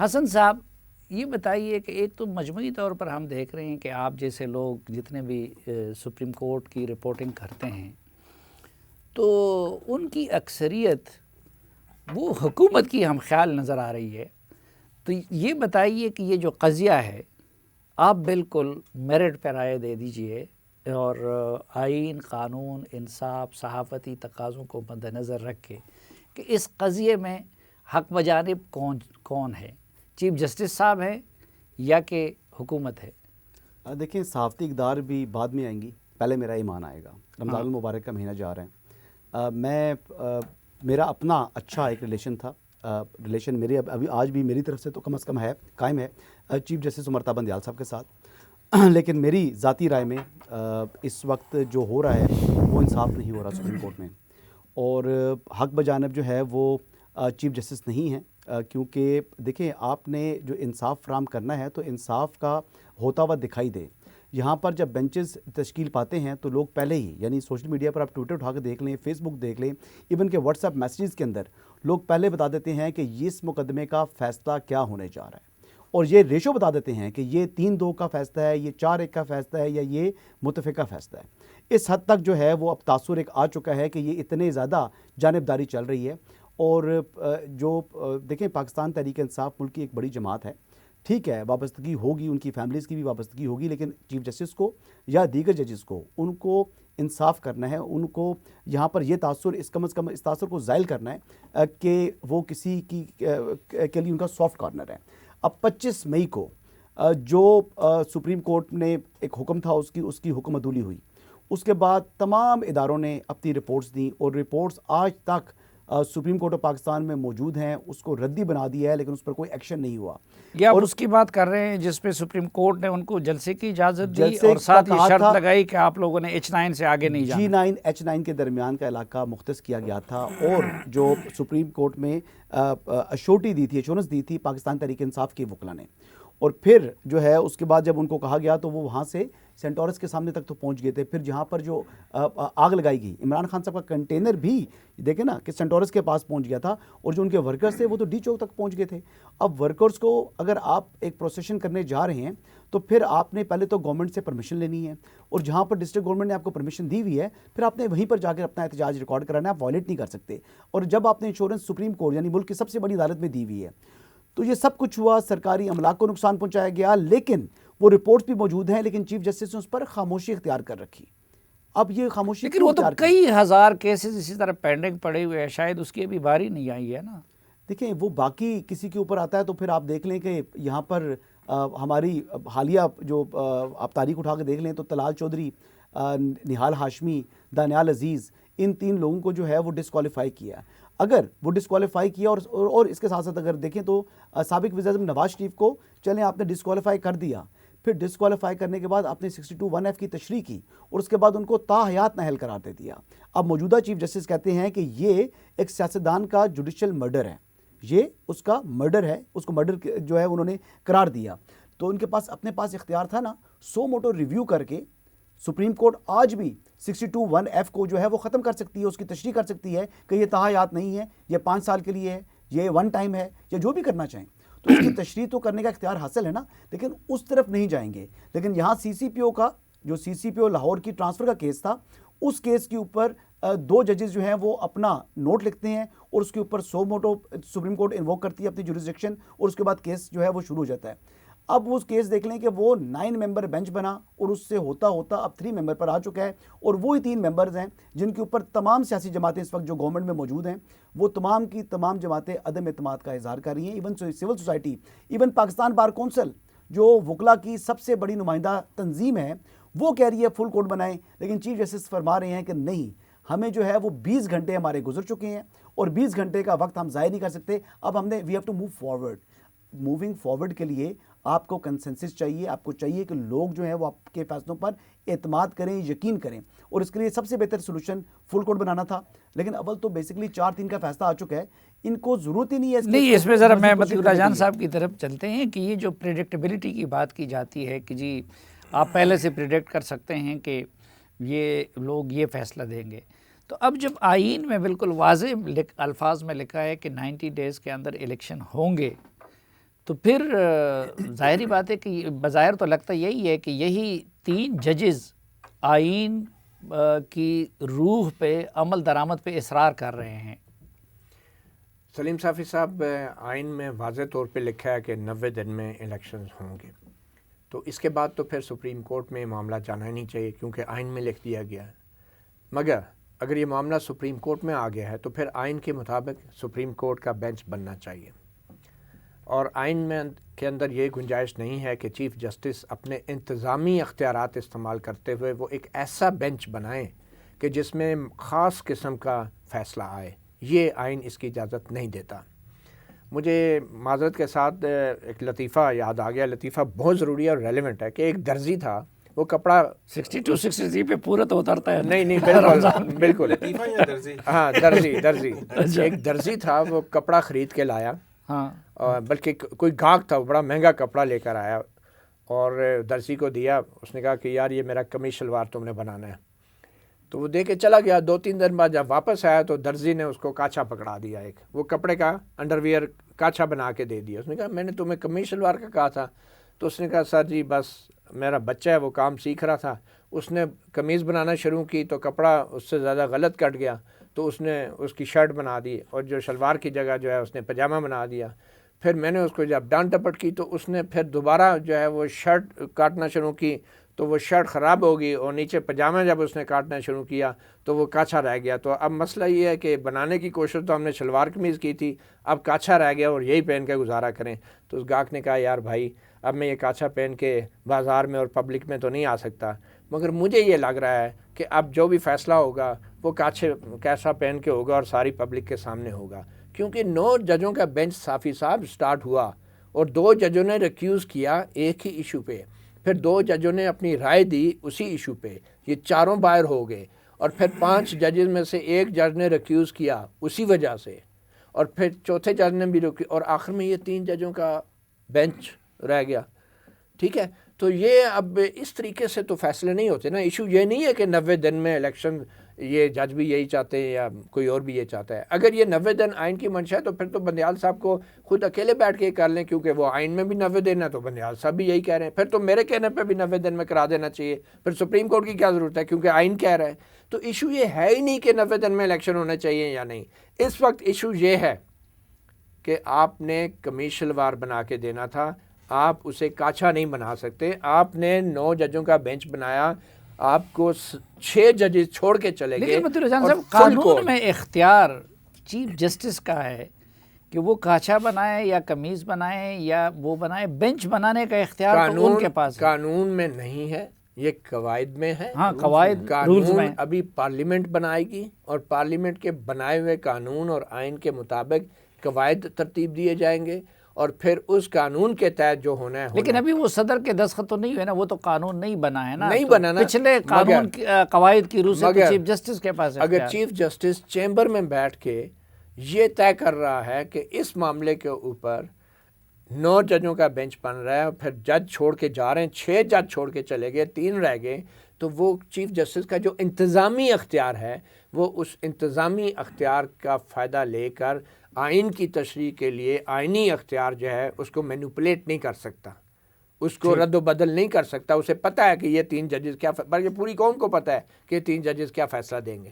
حسن صاحب یہ بتائیے کہ ایک تو مجموعی طور پر ہم دیکھ رہے ہیں کہ آپ جیسے لوگ جتنے بھی سپریم کورٹ کی رپورٹنگ کرتے ہیں تو ان کی اکثریت وہ حکومت کی ہم خیال نظر آ رہی ہے. تو یہ بتائیے کہ یہ جو قضیہ ہے آپ بالکل میرٹ پر رائے دے دیجئے اور آئین، قانون، انصاف، صحافتی تقاضوں کو مد نظر رکھ کے کہ اس قضیے میں حق بجانب کون ہے، چیف جسٹس صاحب ہے یا کہ حکومت ہے؟ دیکھیں صحافتی اقدار بھی بعد میں آئیں گی، پہلے میرا ایمان آئے گا. رمضان المبارک کا مہینہ جا رہے ہیں. میرا اپنا اچھا ایک ریلیشن تھا. ریلیشن میرے ابھی آج بھی میری طرف سے تو کم از کم ہے، قائم ہے چیف جسٹس عمر تابہ بندیال صاحب کے ساتھ. لیکن میری ذاتی رائے میں اس وقت جو ہو رہا ہے وہ انصاف نہیں ہو رہا سپریم کورٹ میں، اور حق بجانب جو ہے وہ چیف جسٹس نہیں ہیں. کیونکہ دیکھیں آپ نے جو انصاف فراہم کرنا ہے تو انصاف کا ہوتا ہوا دکھائی دے. یہاں پر جب بینچز تشکیل پاتے ہیں تو لوگ پہلے ہی، یعنی سوشل میڈیا پر آپ ٹویٹر اٹھا کے دیکھ لیں، فیس بک دیکھ لیں، ایون کہ واٹس ایپ میسیجز کے اندر لوگ پہلے بتا دیتے ہیں کہ اس مقدمے کا فیصلہ کیا ہونے جا رہا ہے، اور یہ ریشو بتا دیتے ہیں کہ یہ 3-2 کا فیصلہ ہے، یہ 4-1 کا فیصلہ ہے، یا یہ متفقہ فیصلہ ہے. اس حد تک جو ہے وہ اب تاثر ایک آ چکا ہے کہ یہ اتنے زیادہ جانبداری چل رہی ہے. اور جو دیکھیں پاکستان تحریک انصاف ملک کی ایک بڑی جماعت ہے، ٹھیک ہے وابستگی ہوگی، ان کی فیملیز کی بھی وابستگی ہوگی، لیکن چیف جسٹس کو یا دیگر ججز کو ان کو انصاف کرنا ہے. ان کو یہاں پر یہ تاثر کم از کم اس تاثر کو زائل کرنا ہے کہ وہ کسی کی کے لیے ان کا سافٹ کارنر ہے. اب 25 مئی کو جو سپریم کورٹ نے ایک حکم تھا اس کی حکم عدولی ہوئی. اس کے بعد تمام اداروں نے اپنی رپورٹس دیں، اور رپورٹس آج تک سپریم کورٹ آف پاکستان میں موجود ہیں. اس کو ردی بنا دیا ہے، لیکن اس پر کوئی ایکشن نہیں ہوا. یہ آپ اس کی بات کر رہے ہیں جس پہ سپریم کورٹ نے ان کو جلسے کی اجازت دی اور ساتھ یہ شرط لگائی کہ آپ لوگوں نے H9 سے آگے نہیں جانا. G9 H9 کے درمیان کا علاقہ مختص کیا گیا تھا، اور جو سپریم کورٹ میں اشورٹی دی تھی، ایشورنس دی تھی پاکستان تحریک انصاف کے وکلا نے. اور پھر جو ہے اس کے بعد جب ان کو کہا گیا تو وہ وہاں سے سینٹورس کے سامنے تک تو پہنچ گئے تھے. پھر جہاں پر جو آگ لگائی گئی، عمران خان صاحب کا کنٹینر بھی دیکھیں نا کہ سینٹورس کے پاس پہنچ گیا تھا، اور جو ان کے ورکرز تھے وہ تو ڈی چوک تک پہنچ گئے تھے. اب ورکرز کو اگر آپ ایک پروسیشن کرنے جا رہے ہیں تو پھر آپ نے پہلے تو گورنمنٹ سے پرمیشن لینی ہے، اور جہاں پر ڈسٹرکٹ گورنمنٹ نے آپ کو پرمیشن دی ہوئی ہے پھر آپ نے وہیں پر جا کے اپنا احتجاج ریکارڈ کرانا ہے. آپ وائلیٹ نہیں کر سکتے. اور جب آپ نے انشورنس سپریم کورٹ یعنی ملک کی سب سے بڑی عدالت میں دی ہوئی ہے تو یہ سب کچھ ہوا، سرکاری املاک کو نقصان پہنچایا گیا. لیکن وہ رپورٹس بھی موجود ہیں، لیکن چیف جسٹس نے اس پر خاموشی اختیار کر رکھی. اب یہ خاموشی لیکن وہ تو کئی ہزار کیسز اسی طرح پینڈنگ پڑے ہوئے ہیں، شاید اس کی ابھی باری نہیں آئی ہے نا. دیکھیں وہ باقی کسی کے اوپر آتا ہے تو پھر آپ دیکھ لیں کہ یہاں پر ہماری حالیہ جو آپ تاریخ اٹھا کے دیکھ لیں تو طلال چودھری، نہال ہاشمی، دانیال عزیز، ان 3 لوگوں کو جو ہے وہ ڈسکوالیفائی کیا. اگر وہ ڈسکوالیفائی کیا اور اس کے ساتھ ساتھ اگر دیکھیں تو سابق وزیر اعظم نواز شریف کو چلیں آپ نے ڈسکوالیفائی کر دیا، پھر ڈسکوالیفائی کرنے کے بعد آپ نے 62(1)(f) کی تشریح کی، اور اس کے بعد ان کو تاحیات نااہل قرار دے دیا. اب موجودہ چیف جسٹس کہتے ہیں کہ یہ ایک سیاستدان کا جوڈیشل مرڈر ہے، یہ اس کا مرڈر ہے، اس کو مرڈر جو ہے انہوں نے قرار دیا. تو ان کے پاس اپنے پاس اختیار تھا نا سو موٹو ریویو کر کے سپریم کورٹ آج بھی 62(1)(f) کو جو ہے وہ ختم کر سکتی ہے، اس کی تشریح کر سکتی ہے کہ یہ تاحیات نہیں ہے، یہ 5 سال کے لیے ہے، یہ 1 ٹائم ہے، یا جو بھی کرنا چاہیں. تو اس کی تشریح تو کرنے کا اختیار حاصل ہے نا، لیکن اس طرف نہیں جائیں گے. لیکن یہاں سی سی پی او لاہور کی ٹرانسفر کا کیس تھا، اس کیس کے اوپر 2 ججز جو ہیں وہ اپنا نوٹ لکھتے ہیں، اور اس کے اوپر سو موٹو سپریم کورٹ انووک کرتی ہے اپنی جوریسڈکشن، اور اس کے بعد کیس جو ہے وہ شروع ہو جاتا ہے. اب وہ کیس دیکھ لیں کہ وہ 9 ممبر بینچ بنا، اور اس سے ہوتا ہوتا اب 3 ممبر پر آ چکا ہے. اور وہی 3 ممبرز ہیں جن کے اوپر تمام سیاسی جماعتیں اس وقت جو گورنمنٹ میں موجود ہیں وہ تمام کی تمام جماعتیں عدم اعتماد کا اظہار کر رہی ہیں. Even civil society, even Pakistan bar council جو وکلا کی سب سے بڑی نمائندہ تنظیم ہے، وہ کہہ رہی ہے فل کورٹ بنائیں. لیکن چیف جسٹس فرما رہے ہیں کہ نہیں، ہمیں جو ہے وہ 20 گھنٹے ہمارے گزر چکے ہیں، اور 20 گھنٹے کا وقت ہم ضائع نہیں کر سکتے. اب ہم نے we have to move forward. Moving forward کے لیے آپ کو کنسنسس چاہیے، آپ کو چاہیے کہ لوگ جو ہیں وہ آپ کے فیصلوں پر اعتماد کریں، یقین کریں. اور اس کے لیے سب سے بہتر سولوشن فل کورٹ بنانا تھا. لیکن اول تو بیسیکلی 4-3 کا فیصلہ آ چکا ہے، ان کو ضرورت ہی نہیں ہے. نہیں، اس میں ذرا میں مطیع اللہ جان صاحب کی طرف چلتے ہیں کہ یہ جو پریڈکٹیبلٹی کی بات کی جاتی ہے کہ جی آپ پہلے سے پریڈکٹ کر سکتے ہیں کہ یہ لوگ یہ فیصلہ دیں گے. تو اب جب آئین میں بالکل واضح الفاظ میں لکھا ہے کہ 90 ڈیز کے اندر الیکشن ہوں گے، تو پھر ظاہری بات ہے کہ بظاہر تو لگتا یہی ہے کہ یہی 3 ججز آئین کی روح پہ عمل درآمد پہ اصرار کر رہے ہیں. سلیم صافی صاحب، آئین میں واضح طور پہ لکھا ہے کہ 90 دن میں الیکشنز ہوں گے، تو اس کے بعد تو پھر سپریم کورٹ میں معاملہ جانا ہی نہیں چاہیے کیونکہ آئین میں لکھ دیا گیا ہے. مگر اگر یہ معاملہ سپریم کورٹ میں آ گیا ہے تو پھر آئین کے مطابق سپریم کورٹ کا بینچ بننا چاہیے، اور آئین میں کے اندر یہ گنجائش نہیں ہے کہ چیف جسٹس اپنے انتظامی اختیارات استعمال کرتے ہوئے وہ ایک ایسا بینچ بنائیں کہ جس میں خاص قسم کا فیصلہ آئے. یہ آئین اس کی اجازت نہیں دیتا. مجھے معذرت کے ساتھ ایک لطیفہ یاد آ گیا. لطیفہ بہت ضروری ہے اور ریلیونٹ ہے کہ ایک درزی تھا، وہ کپڑا 62 63 پہ پورا تو اترتا ہے. نہیں بالکل لطیفہ یا درزی؟ ہاں درزی. ایک درزی تھا، وہ کپڑا خرید کے لایا، ہاں بلکہ کوئی گاہک تھا، بڑا مہنگا کپڑا لے کر آیا اور درزی کو دیا. اس نے کہا کہ یار یہ میرا قمیص شلوار تم نے بنانا ہے. تو وہ دے کے چلا گیا. 2-3 دن بعد جب واپس آیا تو درزی نے اس کو کاچا پکڑا دیا، ایک وہ کپڑے کا انڈر ویئر کاچا بنا کے دے دیا. اس نے کہا میں نے تمہیں قمیص شلوار کا کہا تھا. تو اس نے کہا سر جی بس میرا بچہ ہے، وہ کام سیکھ رہا تھا، اس نے قمیض بنانا شروع کی تو کپڑا اس سے زیادہ غلط کٹ گیا، تو اس نے اس کی شرٹ بنا دی اور جو شلوار کی جگہ جو ہے اس نے پاجامہ بنا دیا. پھر میں نے اس کو جب ڈانٹ ڈپٹ کی تو اس نے پھر دوبارہ جو ہے وہ شرٹ کاٹنا شروع کی تو وہ شرٹ خراب ہو گئی، اور نیچے پاجامہ جب اس نے کاٹنا شروع کیا تو وہ کاچا رہ گیا. تو اب مسئلہ یہ ہے کہ بنانے کی کوشش تو ہم نے شلوار قمیض کی تھی، اب کاچا رہ گیا اور یہی پہن کے گزارا کریں. تو اس گاہک نے کہا یار بھائی اب میں یہ کاچا پہن کے بازار میں اور پبلک میں تو نہیں آ سکتا، مگر مجھے یہ لگ رہا ہے کہ اب جو بھی فیصلہ ہوگا وہ کیسا پہن کے ہوگا اور ساری پبلک کے سامنے ہوگا. کیونکہ 9 ججوں کا بینچ صافی صاحب سٹارٹ ہوا اور 2 ججوں نے ریکیوز کیا ایک ہی ایشو پہ، پھر 2 ججوں نے اپنی رائے دی اسی ایشو پہ، یہ 4 باہر ہو گئے، اور پھر 5 ججز میں سے 1 جج نے ریکیوز کیا اسی وجہ سے، اور پھر چوتھے جج نے بھی روکی، اور آخر میں یہ 3 ججوں کا بینچ رہ گیا. ٹھیک ہے، تو یہ اب اس طریقے سے تو فیصلے نہیں ہوتے نا. ایشو یہ نہیں ہے کہ 90 دن میں الیکشن، یہ جج بھی یہی چاہتے ہیں یا کوئی اور بھی یہ چاہتا ہے. اگر یہ 90 دن آئین کی منشا ہے تو پھر تو بندیال صاحب کو خود اکیلے بیٹھ کے کر لیں، کیونکہ وہ آئین میں بھی 90 دن ہے تو بندیال صاحب بھی یہی کہہ رہے ہیں. پھر تو میرے کہنے پہ بھی 90 دن میں کرا دینا چاہیے، پھر سپریم کورٹ کی کیا ضرورت ہے کیونکہ آئین کہہ رہا ہے. تو ایشو یہ ہے ہی نہیں کہ 90 دن میں الیکشن ہونے چاہیے یا نہیں. اس وقت ایشو یہ ہے کہ آپ نے قمیص شلوار بنا کے دینا تھا، آپ اسے کاچا نہیں بنا سکتے. آپ نے 9 ججوں کا بینچ بنایا، آپ کو 6 ججز چھوڑ کے چلے گئے. لیکن مدیر جان صاحب قانون میں اختیار چیف جسٹس کا ہے کہ وہ کاچا بنائے یا قمیض بنائے یا وہ بنائے، بینچ بنانے کا اختیار تو ان کے پاس ہے. قانون میں نہیں ہے، یہ قواعد میں ہے. ہاں قواعد رولز میں ابھی پارلیمنٹ بنائے گی اور پارلیمنٹ کے بنائے ہوئے قانون اور آئین کے مطابق قواعد ترتیب دیے جائیں گے اور پھر اس قانون کے تحت جو ہونا ہے. لیکن ابھی وہ صدر کے دستخط تو نہیں ہوئے نا، وہ تو قانون نہیں بنا ہے نا، نہیں بنا نا. پچھلے قانون قواعد کی روح سے تو چیف جسٹس کے پاس ہے. اگر چیف جسٹس چیمبر میں بیٹھ کے یہ طے کر رہا ہے کہ اس معاملے کے اوپر 9 ججوں کا بینچ بن رہا ہے اور پھر جج چھوڑ کے جا رہے ہیں، 6 جج چھوڑ کے چلے گئے، 3 رہ گئے، تو وہ چیف جسٹس کا جو انتظامی اختیار ہے وہ اس انتظامی اختیار کا فائدہ لے کر آئین کی تشریح کے لیے آئینی اختیار جو ہے اس کو مینوپولیٹ نہیں کر سکتا، اس کو رد و بدل نہیں کر سکتا. اسے پتہ ہے کہ یہ 3 ججز کیا، بلکہ پوری قوم کو پتہ ہے کہ 3 ججز کیا فیصلہ دیں گے.